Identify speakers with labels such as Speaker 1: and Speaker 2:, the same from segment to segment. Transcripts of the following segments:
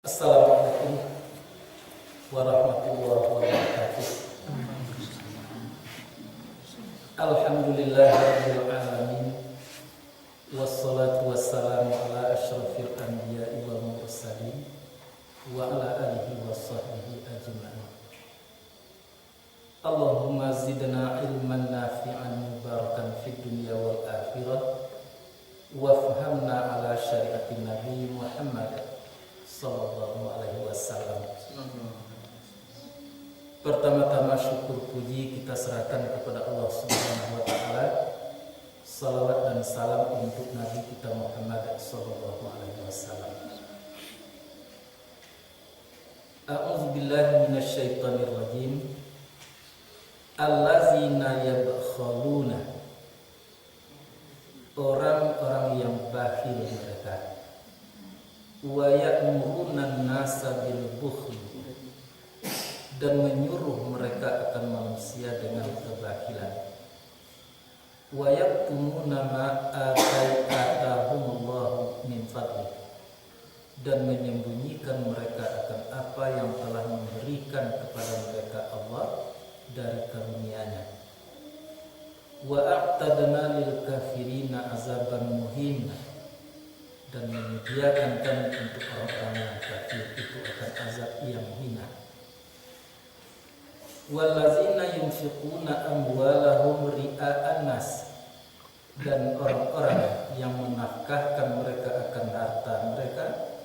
Speaker 1: Assalamualaikum warahmatullahi wabarakatuh. Alhamdulillahirabbil alamin. Wassalatu wassalamu ala asyrafil anbiya'i wal mursalin wa ala alihi washabbihi ajma'in. Allahumma zidna ilman nafi'an mubarakan fid dunya wal akhirah wa fahamna ala syari'atin Nabi Muhammad sallallahu alaihi wasallam. Pertama-tama syukur puji kita serahkan kepada Allah Subhanahu wa taala. Salawat dan salam untuk Nabi kita Muhammad sallallahu alaihi wasallam. A'udzu billahi minasyaitonir rajim. Allazina yabkhaluna, orang-orang yang bakhil mereka. Wa ya'muruna an-nasa bil bukhli, dan menyuruh mereka akan manusia dengan kebakhilan. Wa yaktumuna ma atahumullahu min fadli, dan menyembunyikan mereka akan apa yang telah memberikan kepada mereka Allah dari karunia-Nya. Wa a'tadna lil kafirina azaban muhina, dan menyediakan kami untuk orang-orang yang kafir itu akan azab yang hina. Wallazina yunfiquna amwalahum ria'an nas, dan orang-orang yang menafkahkan mereka akan harta mereka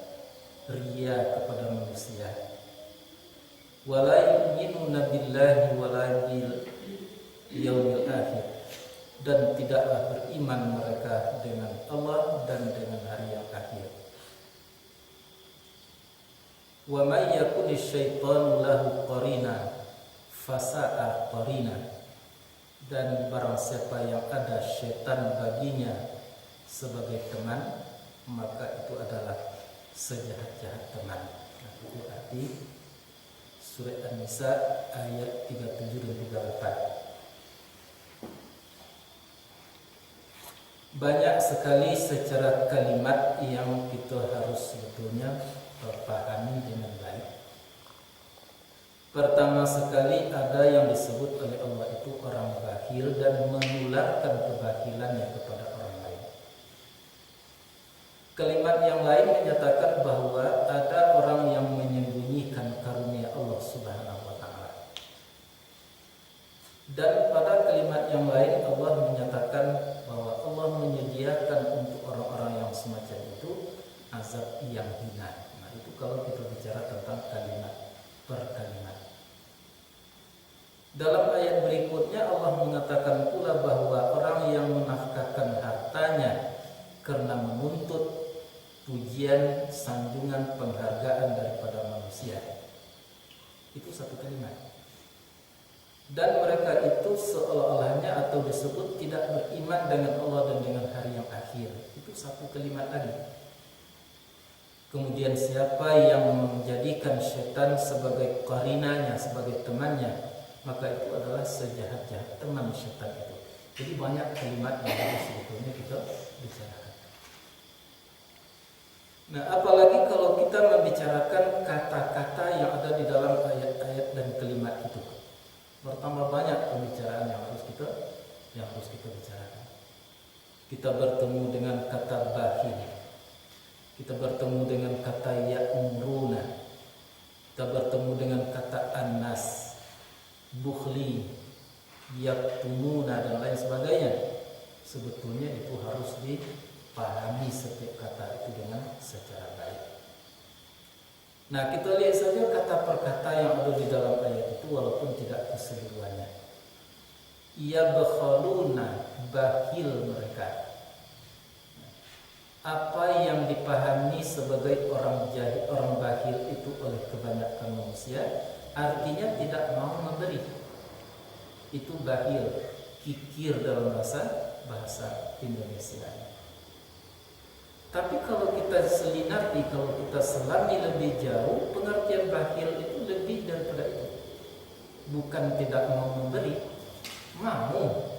Speaker 1: ria kepada manusia. Wala yu'minuna billahi wala bil yaumil akhir, dan tidaklah beriman mereka dengan Allah dan dengan hari yang akhir. Wa may yakuni syaitanu lahu qarina fasa'a qarina, dan barang siapa yang ada syaitan baginya sebagai teman, maka itu adalah sejahat-jahat teman. Nah, itu arti surat An-Nisa ayat 37 dan 38. Banyak sekali secara kalimat yang kita harus sebetulnya pahami dengan baik. Pertama sekali ada yang disebut oleh Allah itu orang bakhil dan menularkan kebakilannya kepada orang lain. Kalimat yang lain menyatakan bahwa ada orang yang menyembunyikan karunia Allah Subhanahu wa taala. Dan pada kalimat yang lain Allah menyatakan bahwa Allah menyediakan untuk orang-orang yang semacam itu azab yang hina. Nah, itu kalau kita bicara tentang kalimat per kalimat. Dalam ayat berikutnya Allah mengatakan pula bahwa orang yang menafkahkan hartanya karena menuntut pujian, sanjungan, penghargaan daripada manusia, itu satu kalimat. Dan mereka itu seolah-olahnya atau disebut tidak beriman dengan Allah dan dengan hari yang akhir, itu satu kalimat lagi. Kemudian siapa yang menjadikan syaitan sebagai qarinanya, sebagai temannya, maka itu adalah sejahat-jahat teman syaitan itu. Jadi banyak kalimat yang harus sebetulnya kita bicarakan. Nah, apalagi kalau kita membicarakan kata-kata yang ada di dalam ayat-ayat dan kalimat itu, bertambah banyak pembicaraan yang harus kita bicarakan. Kita bertemu dengan kata bakhil, kita bertemu dengan kata ya'muruna, kita bertemu dengan kata annas, bukhli, yaktumuna, dan lain sebagainya. Sebetulnya itu harus dipahami setiap kata itu dengan secara baik. Nah, kita lihat saja kata per kata yang ada di dalam ayat itu walaupun tidak keseluruhannya. Yabkhaluna, bakhil mereka. Apa yang dipahami sebagai orang jahil, orang bakhil itu oleh kebanyakan manusia, artinya tidak mau memberi. Itu bakhil, kikir dalam bahasa Indonesia. Tapi kalau kita selinati, kalau kita selami lebih jauh, pengertian bakhil itu lebih daripada itu. Bukan tidak mau memberi, mau,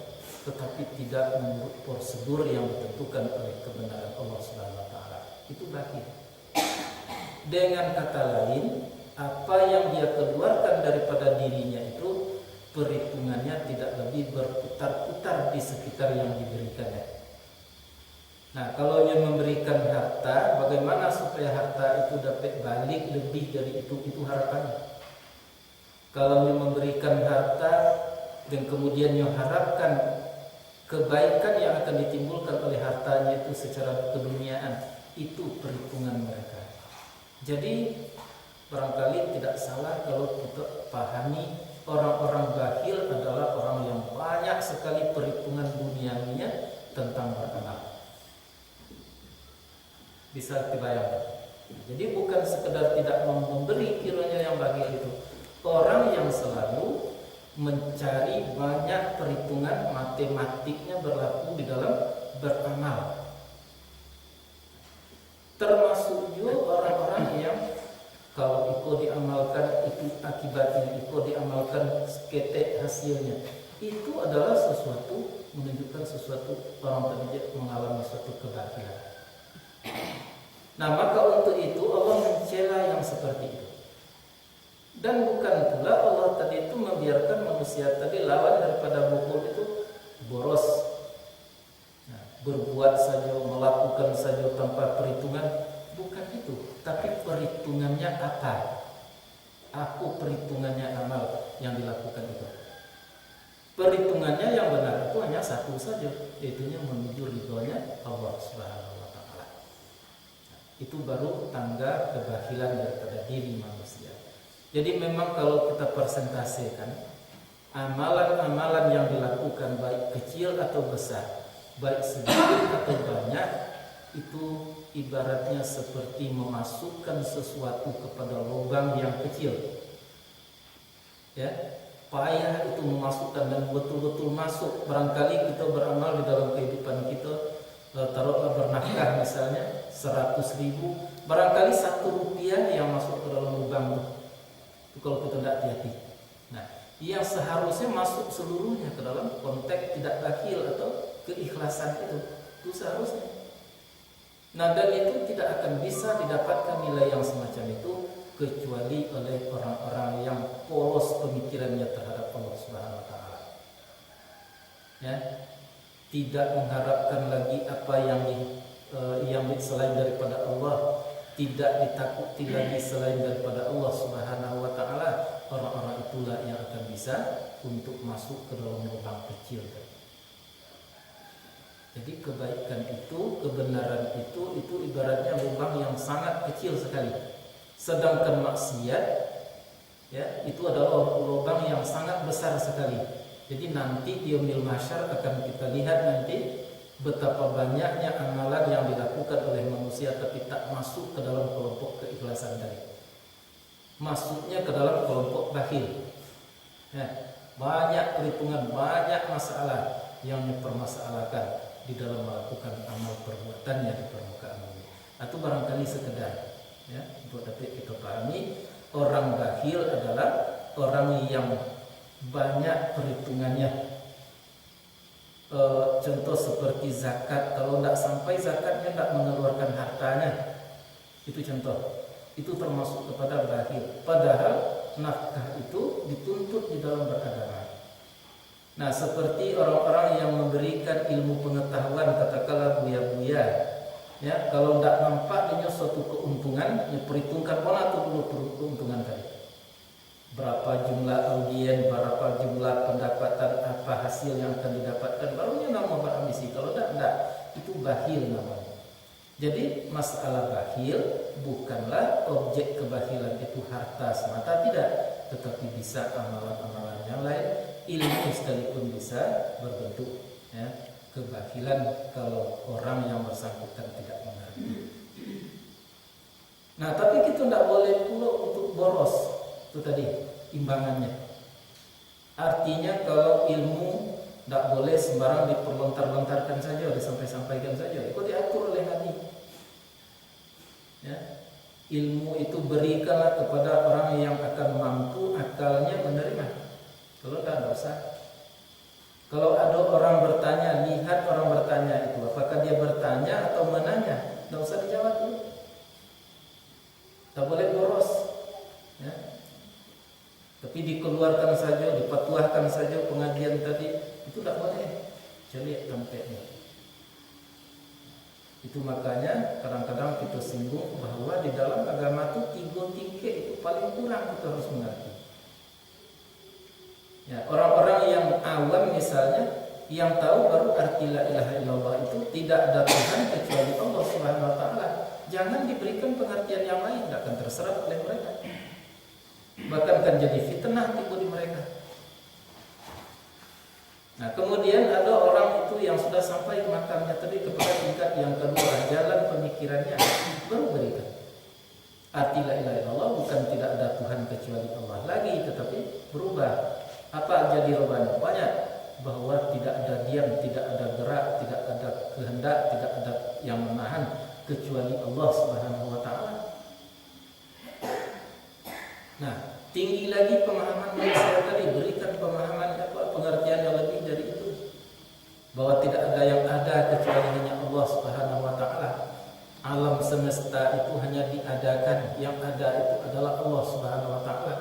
Speaker 1: tetapi tidak menurut prosedur yang ditentukan oleh kebenaran Allah Subhanahu wa taala. Itu bakhil. Dengan kata lain, apa yang dia keluarkan daripada dirinya itu perhitungannya tidak lebih berputar-putar di sekitar yang diberikannya. Nah, kalau dia memberikan harta, bagaimana supaya harta itu dapat balik lebih dari itu harapannya. Kalau dia memberikan harta dan kemudian dia harapkan kebaikan yang akan ditimbulkan oleh hartanya itu secara keduniaan, itu perhitungan mereka. Jadi barangkali tidak salah kalau kita pahami orang-orang bakhil adalah orang yang banyak sekali perhitungan duniawinya tentang beramal. Bisa dibayangkan. Jadi bukan sekedar tidak memberi kiranya yang bakhil itu. Orang yang selalu mencari banyak perhitungan matematiknya berlaku di dalam beramal. Termasuk juga orang-orang yang kalau itu diamalkan itu akibatnya, itu diamalkan seketek hasilnya. Itu adalah sesuatu menunjukkan sesuatu orang tadi mengalami suatu kebakhilan. Nah, maka untuk itu Allah mencela yang seperti itu. Dan bukan pula Allah tadi itu membiarkan manusia tadi lawan daripada bukhul itu boros. Nah, berbuat saja, melakukan saja tanpa perhitungan. Bukan itu, tapi perhitungannya apa? Aku perhitungannya amal yang dilakukan itu. Perhitungannya yang benar itu hanya satu saja, yaitu menuju ridhonya Allah Subhanahu wa taala. Itu baru tangga kebakhilan daripada diri manusia. Jadi memang kalau kita persentasekan amalan-amalan yang dilakukan baik kecil atau besar, baik sedikit atau banyak, itu ibaratnya seperti memasukkan sesuatu kepada lubang yang kecil. Ya, payah itu memasukkan dan betul-betul masuk. Barangkali kita beramal di dalam kehidupan kita, taruhlah bernafkah misalnya 100.000, barangkali 1 rupiah yang masuk ke dalam lubang itu kalau kita tidak hati-hati. Nah, yang seharusnya masuk seluruhnya ke dalam konteks tidak bakhil atau keikhlasan itu seharusnya. Nah, dan itu tidak akan bisa didapatkan nilai yang semacam itu kecuali oleh orang-orang yang polos pemikirannya terhadap Allah Subhanahu wa taala. Ya. Tidak mengharapkan lagi apa yang selain daripada Allah, tidak ditakuti lagi selain daripada Allah Subhanahu wa taala. Orang-orang itulah yang akan bisa untuk masuk ke dalam lubang kecil. Jadi kebaikan itu, kebenaran itu ibaratnya lubang yang sangat kecil sekali. Sedangkan maksiat, ya, itu adalah lubang yang sangat besar sekali. Jadi nanti di yaumil mahsyar akan kita lihat nanti betapa banyaknya amalan yang dilakukan oleh manusia tapi tak masuk ke dalam kelompok keikhlasan tadi. Masuknya ke dalam kelompok bakhil. Ya, banyak perhitungan, banyak masalah yang dipermasalahkan di dalam melakukan amal perbuatannya di permukaan bumi. Atau barangkali sekedar, ya, untuk dapat kita pahami, orang bakhil adalah orang yang banyak perhitungannya. Contoh seperti zakat, kalau tidak sampai zakatnya tidak mengeluarkan hartanya, itu contoh. Itu termasuk kepada bakhil. Padahal nafkah itu dituntut di dalam beragama. Nah, seperti orang-orang yang memberikan ilmu pengetahuan, katakanlah buya-buya, ya, kalau tidak nampak dengan suatu keuntungan, ya perhitungkan mana tuh dulu keuntungan tadi. Berapa jumlah audien, berapa jumlah pendapatan, apa hasil yang akan didapatkan, barunya nama berambisi. Kalau tidak, itu bakhil namanya. Jadi masalah bakhil bukanlah objek kebakhilan itu harta semata, tidak, tetapi bisa amalan-amalan yang lain, ilmu sekalipun bisa berbentuk, ya, kebakhilan kalau orang yang bersangkutan tidak mengerti. Nah, tapi kita tidak boleh pula untuk boros. Itu tadi imbangannya. Artinya kalau ilmu tidak boleh sembarang diperlontar-lontarkan saja, disampaikan saja. Itu diatur oleh Nabi. Ya. Ilmu itu berikanlah kepada orang yang akan mampu akalnya menerima. Kalau tidak usah. Kalau ada orang bertanya, lihat orang bertanya itu, apakah dia bertanya atau menanya? Tidak usah dijawab dulu. tak boleh boros, ya. Tapi dikeluarkan saja, dipatuahkan saja pengajian tadi, itu tak boleh. Cari tempatnya. Itu makanya kadang-kadang kita singgung bahwa di dalam agama itu 3 tingkat itu paling kurang kita harus mengerti. Ya, orang-orang yang awam misalnya, yang tahu baru arti la ilaha illallah itu tidak ada Tuhan kecuali Allah Subhanahu wa taala. Jangan diberikan pengertian yang lain, tidak akan terserap oleh mereka. Bahkan akan jadi fitnah timbul di mereka. Nah, kemudian ada orang itu yang sudah sampai ke makamnya tadi kepada tingkat yang kedua, jalan pemikirannya baru berikan. Arti la ilaha illallah bukan tidak ada Tuhan kecuali Allah lagi, tetapi berubah. Apa jadi rubahnya? Banyak. Bahwa tidak ada diam, tidak ada gerak, tidak ada kehendak, tidak ada yang menahan kecuali Allah Subhanahu wa taala. Nah, tinggi lagi pemahaman manusia tadi, berikan pemahaman pengertian yang lebih dari itu. Bahwa tidak ada yang ada kecuali hanya Allah Subhanahu wa taala. Alam semesta itu hanya diadakan, yang ada itu adalah Allah Subhanahu wa taala.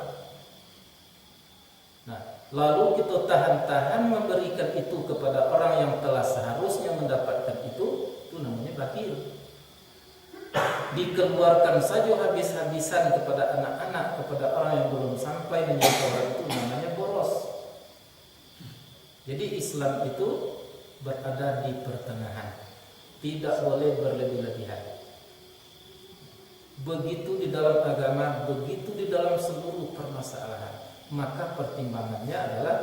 Speaker 1: Nah, lalu kita tahan-tahan memberikan itu kepada orang yang telah seharusnya mendapatkan itu namanya bakhil. Dikeluarkan saja habis-habisan kepada anak-anak, kepada orang yang belum sampai menyentuh itu namanya boros. Jadi Islam itu berada di pertengahan, tidak boleh berlebih-lebihan. Begitu di dalam agama, begitu di dalam seluruh permasalahan. Maka pertimbangannya adalah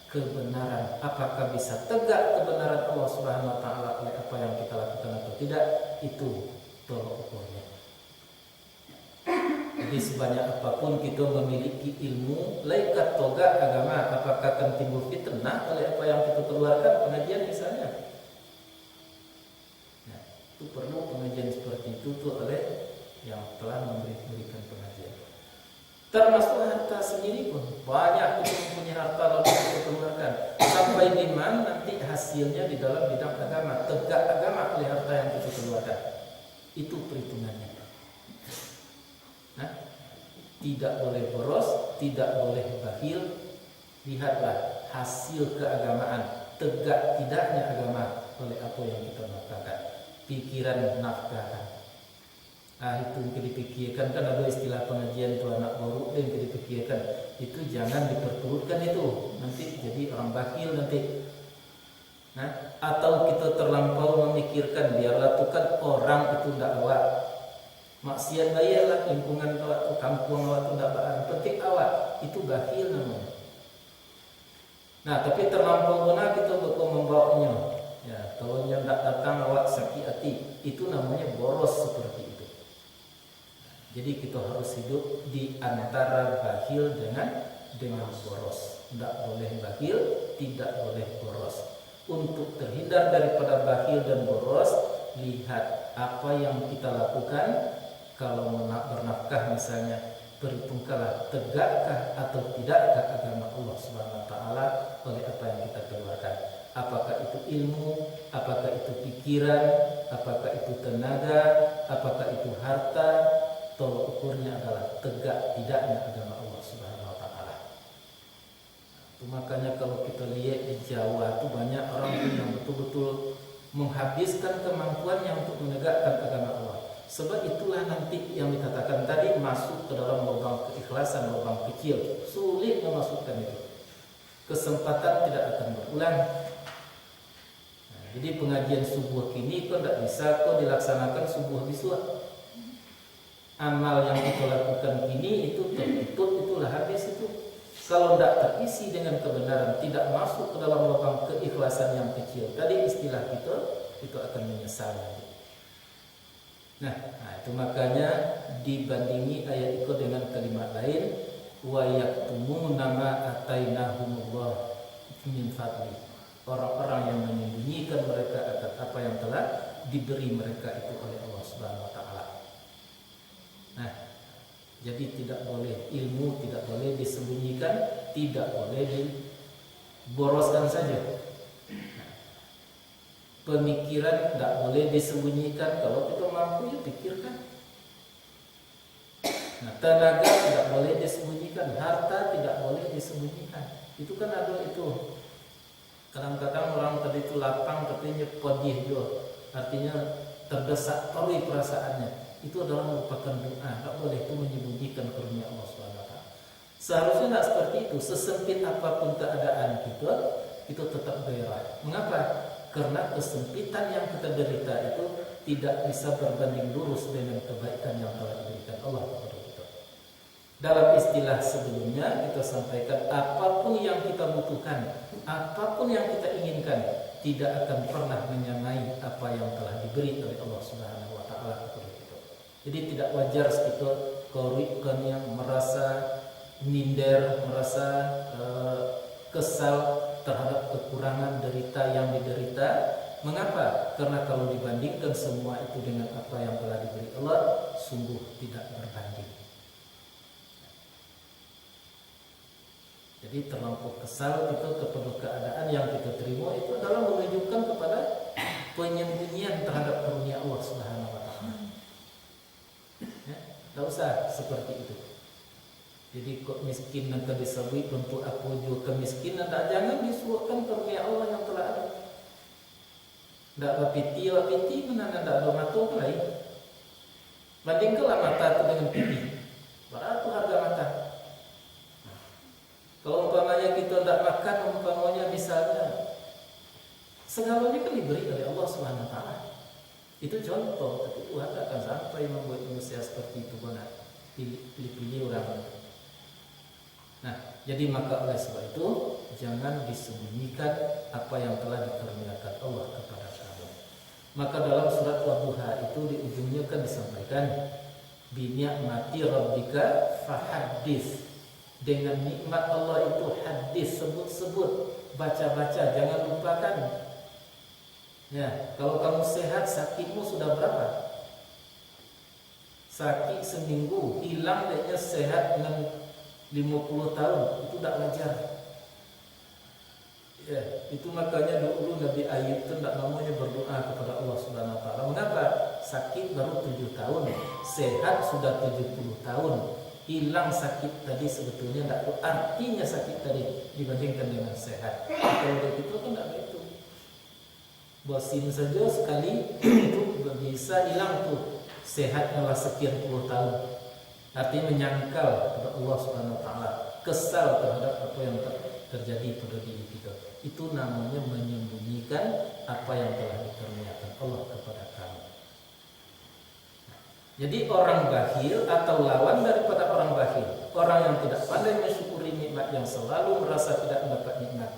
Speaker 1: kebenaran. Apakah bisa tegak kebenaran Allah Subhanahu wa taala oleh apa yang kita lakukan atau tidak? Itu tolok ukurnya. Jadi sebanyak apapun kita memiliki ilmu, laikat toga agama, apakah akan timbul fitnah oleh apa yang kita keluarkan, pengajian misalnya. Nah, itu perlu pengajian seperti itu tuh oleh yang telah memberikan pengajian. Termasuk harta sendiri pun banyak kita mempunyai harta lalu kita keluarkan. Sampai di mana nanti hasilnya di dalam bidang agama, tegak agama oleh harta yang kita keluarkan. Itu perhitungannya. Nah, tidak boleh boros, tidak boleh bakhil. Lihatlah hasil keagamaan, tegak tidaknya agama oleh apa yang kita nafkahkan. Pikiran nafkahkan. Itu yang dipikirkan, kan ada istilah pengajian itu anak baru yang dipikirkan. Itu jangan diperturutkan itu, nanti jadi orang bakhil nanti. Nah, atau kita terlampau memikirkan biarlah itu kan orang itu tidak awak. Maksiat bayarlah lingkungan awak, kampung awak itu tidak bahan. Penting awak, itu bakhil namanya. Nah, tapi terlampau benar kita bakal membawanya. Ya, kalau yang tidak datang awak sakit hati, itu namanya boros seperti itu. Jadi kita harus hidup di antara bakhil dengan boros. Tidak boleh bakhil, tidak boleh boros. Untuk terhindar daripada bakhil dan boros, lihat apa yang kita lakukan. Kalau bernafkah misalnya, perhitungkanlah tegakkah atau tidakkah agama Allah Subhanahu wa taala oleh apa yang kita keluarkan. Apakah itu ilmu, apakah itu pikiran, apakah itu tenaga, apakah itu harta. Tolok ukurnya adalah tegak tidaknya agama Allah Subhanahu wa taala. Itu makanya kalau kita lihat di Jawa itu banyak orang yang betul-betul menghabiskan kemampuannya untuk menegakkan agama Allah. Sebab itulah nanti yang dikatakan tadi masuk ke dalam lubang keikhlasan, lubang kecil, sulit memasukkan itu. Kesempatan tidak akan berulang. Nah, jadi pengajian subuh kini kok tidak bisa kok dilaksanakan subuh besok. Amal yang kita lakukan ini itu tertutup, itulah habis itu. Kalau tidak terisi dengan kebenaran, tidak masuk ke dalam lubang keikhlasan yang kecil. Tadi istilah kita, itu akan menyesal. Nah, itu makanya dibandingi ayat itu dengan kalimat lain, wa yaktumuna ma atainahumullah min fadli. Orang-orang yang menyembunyikan mereka akan apa yang telah diberi mereka itu oleh Allah Subhanahu wa taala. Nah, jadi tidak boleh ilmu, tidak boleh disembunyikan, tidak boleh diboroskan saja. Nah, pemikiran tidak boleh disembunyikan. Kalau kita mampu ya pikirkan. Nah, tenaga tidak boleh disembunyikan, harta tidak boleh disembunyikan. Itu kan ada itu. Kadang-kadang orang tadi itu lapang katanya pedih juga. Artinya terdesak tori perasaannya. Itu adalah merupakan doa. Tidak boleh itu menyembunyikan karunia Allah SWT. Seharusnya tidak seperti itu. Sesempit apapun keadaan kita, itu tetap gairah. Mengapa? Karena kesempitan yang kita derita itu tidak bisa berbanding lurus dengan kebaikan yang telah diberikan Allah kepada kita. Dalam istilah sebelumnya kita sampaikan, apapun yang kita butuhkan, apapun yang kita inginkan, tidak akan pernah menyamai apa yang telah diberi oleh Allah Subhanahu wa taala kepada kita. Jadi tidak wajar kita yang merasa minder, merasa kesal terhadap kekurangan derita yang diderita. Mengapa? Karena kalau dibandingkan semua itu dengan apa yang telah diberi Allah, sungguh tidak berbanding. Jadi terlampau kesal kita kepada keadaan yang kita terima itu adalah menunjukkan kepada penyembunyian terhadap karunia Allah Subhanahu wa taala. Ya, tidak usah seperti itu. Jadi kok miskin nanti disebut untuk aku juga kemiskinan, jangan disuruhkan karunia Allah yang telah ada. Tidak wapiti mana tidak ada mata lain. Bandingkanlah mata itu dengan piti. Berapa harga mata? Kalau umpamanya kita tidak makan, umpamanya misalnya segalanya kan diberi oleh Allah Subhanahu wa taala. Itu contoh, tapi Tuhan tidak akan sampai membuat manusia seperti itu, benar. Pilih-pilih orang itu. Nah, jadi maka oleh sebab itu jangan disembunyikan apa yang telah dikaruniakan Allah kepada kamu. Maka dalam surat Wadduha itu di ujungnya kan disampaikan bi ni'mati rabbika fahaddits. Dengan nikmat Allah itu hadis, sebut-sebut, baca-baca, jangan lupakan. Ya, kalau kamu sehat, sakitmu sudah berapa? Sakit seminggu, hilang dia sehat dengan 50 tahun, itu tidak wajar. Ya, itu makanya dulu Nabi Ayub itu tidak namanya berdoa kepada Allah Subhanahu wa taala. Mengapa? Sakit baru 7 tahun, sehat sudah 70 tahun. Hilang sakit tadi sebetulnya tidak ada artinya sakit tadi dibandingkan dengan sehat. Kalau begitu kan tidak begitu. Bosin saja sekali itu bisa hilang tuh, sehat malah sekian puluh tahun. Artinya menyangkal kepada Allah Subhanahu wa taala, kesal terhadap apa yang terjadi pada diri kita. Itu namanya menyembunyikan apa yang telah dikaruniakan Allah kepada kamu. Jadi orang bakhil atau lawan daripada orang bakhil, orang yang tidak pandai mensyukuri nikmat, yang selalu merasa tidak mendapat nikmat,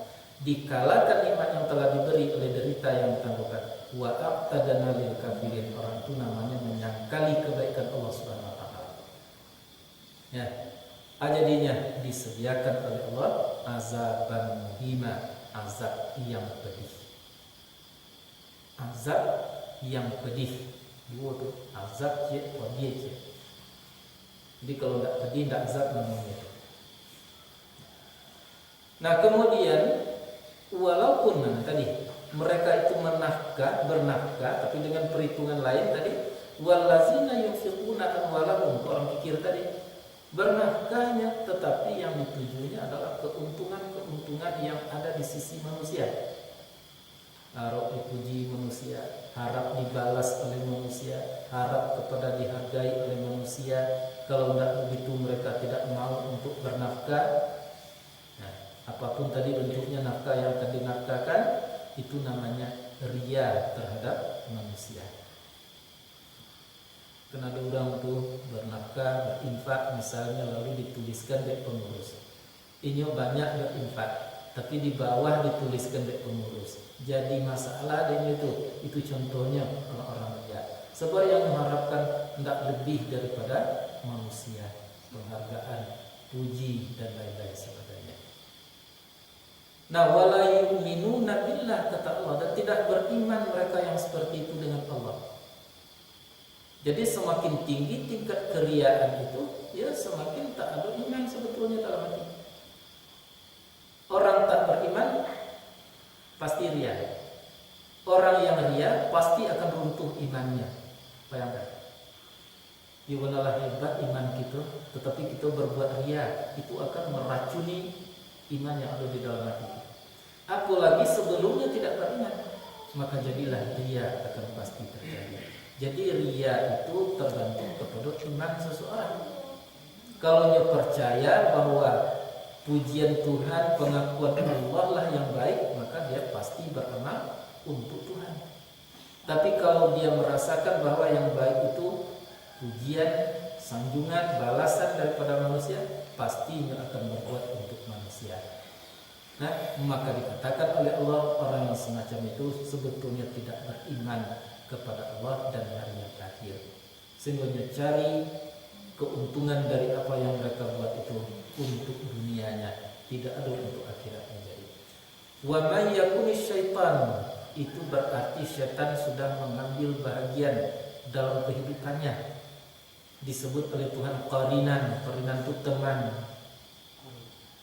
Speaker 1: dikalahkan nikmat yang telah diberi oleh derita yang ditangguhkan. Wa aqtadana lil kafirin, orang itu namanya menyangkali kebaikan Allah Subhanahu wa taala. Ya, jadinya disediakan oleh Allah azaban muhima, azab yang pedih. Azab yang pedih. Dua tuh, azab je, pedih je. Jadi kalau tidak pedih, tidak azab namanya. Nah kemudian walaupun tadi mereka itu bernafkah, tapi dengan perhitungan lain tadi, wallazina yunfiquna amwalahum, orang pikir tadi bernafkahnya, tetapi yang ditujunya adalah keuntungan yang ada di sisi manusia. Harap dipuji manusia, harap dibalas oleh manusia, harap kepada dihargai oleh manusia. Kalau tidak begitu mereka tidak mau untuk bernafkah. Nah, apapun tadi bentuknya nafkah yang akan dinafkahkan, itu namanya riya terhadap manusia. Karena ada orang tuh bernafkah, berinfak misalnya, lalu dituliskan di pengurus. Ini banyak berinfak, tapi di bawah dituliskan di pengurus. Jadi masalah dengan itu contohnya orang-orang riya. Sebab yang mengharapkan tidak lebih daripada manusia, penghargaan, puji dan lain-lain sebagainya. Nah, wala yu'minuna billah, kata Allah, dan tidak beriman mereka yang seperti itu dengan Allah. Jadi semakin tinggi tingkat keriaan itu, ya semakin tak ada iman sebetulnya dalam hati. Orang tak beriman pasti ria. Orang yang ria pasti akan runtuh imannya. Bayangkan. Gimanalah hebat iman kita. kita berbuat ria, itu akan meracuni iman yang ada di dalam hati kita. Apalagi sebelumnya tidak beriman, maka jadilah ria akan pasti terjadi. Jadi ria itu tergantung kepada iman seseorang. Kalau dia percaya bahwa pujian Tuhan, pengakuan Allah lah yang baik, maka dia pasti beramal untuk Tuhan. Tapi kalau dia merasakan bahwa yang baik itu pujian, sanjungan, balasan daripada manusia, pasti dia akan berbuat untuk manusia. Nah, maka dikatakan oleh Allah, orang yang semacam itu sebetulnya tidak beriman kepada Allah dan hari yang terakhir. Sehingga dia cari keuntungan dari apa yang mereka buat itu untuk dunianya, tidak ada untuk akhiratnya. Jadi, wa may yakuni syaitan, itu berarti syaitan sudah mengambil bahagian dalam kehidupannya. Disebut oleh Tuhan qarinan. Qarinan itu teman.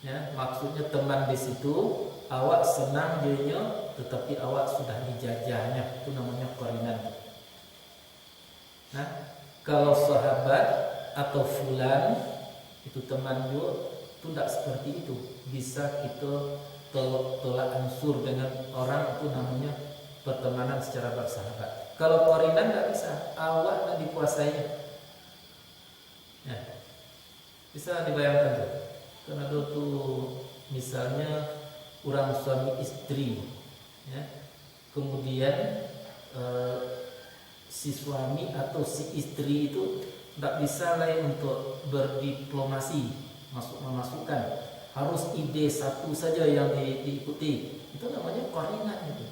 Speaker 1: Ya, maksudnya teman di situ awak senang dirinya, tetapi awak sudah dijajahnya, itu namanya qarinan. Nah, kalau sahabat atau fulan itu teman juga, itu tidak seperti itu. Bisa kita tolak ansur dengan orang, itu namanya pertemanan secara bersahabat. Kalau qarinan tidak bisa, awak tidak dikuasainya. Ya, bisa dibayangkan tuh. Karena itu misalnya orang suami istri, ya, kemudian si suami atau si istri itu tidak bisa lain untuk berdiplomasi, memasukkan, harus ide satu saja yang diikuti, itu namanya qarinan itu.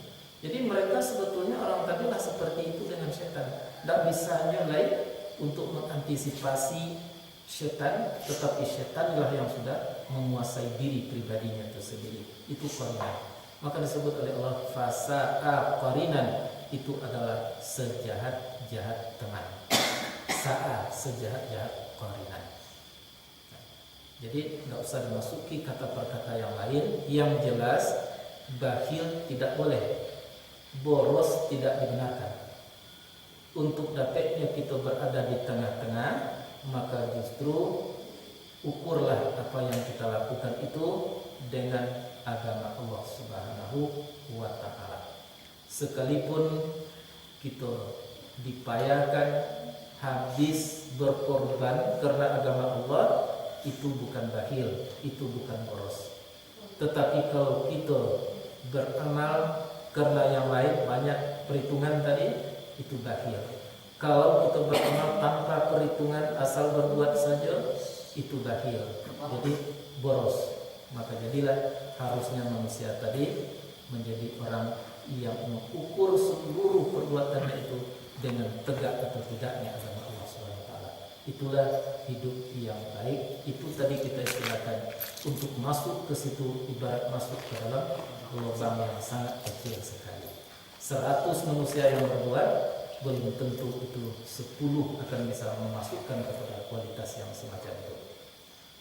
Speaker 1: Jadi mereka sebetulnya orang tadi lah seperti itu dengan setan, tidak bisa lain untuk mengantisipasi setan, tetapi setanlah yang sudah menguasai diri pribadinya tersendiri. Itu qarinan. Maka disebut oleh Allah fasa'a qarinan, itu adalah sejahat-jahat teman. Sa'a, sejahat-jahat qarinan. Jadi tidak usah dimasuki kata per kata yang lain. Yang jelas bakhil tidak boleh, boros tidak dibenarkan. Untuk dapatnya kita berada di tengah-tengah, maka justru ukurlah apa yang kita lakukan itu dengan agama Allah Subhanahu wa ta'ala. Sekalipun kita dipayakan habis berkorban karena agama Allah, itu bukan bakhil, itu bukan boros. Tetapi kalau kita beramal karena yang lain banyak perhitungan tadi, itu bakhil. Kalau kita beramal tanpa perhitungan, asal berbuat saja, itu bakhil. Jadi boros. Maka jadilah harusnya manusia tadi menjadi orang yang mengukur seluruh perbuatannya itu dengan tegak atau tidaknya agama Allah SWT. Itulah hidup yang baik. Itu tadi kita istilahkan, untuk masuk ke situ ibarat masuk ke dalam lubang yang sangat kecil sekali. 100 manusia yang berbuat, belum tentu itu 10 akan bisa memasukkan kepada kualitas yang semacam itu.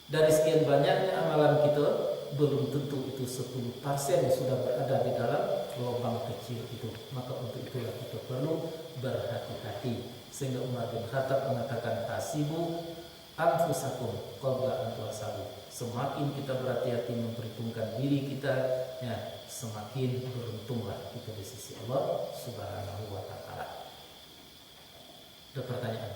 Speaker 1: Dari sekian banyaknya amalan kita, belum tentu itu 10% sudah berada di dalam lubang kecil itu. Maka untuk itulah kita perlu berhati-hati. Sehingga Umar bin Khattab mengatakan, hasibu anfusakum qabla an tuhasabu. Semakin kita berhati-hati memperhitungkan diri kita, ya, semakin beruntunglah kita di sisi Allah Subhanahu wa ta'ala. Ada pertanyaan?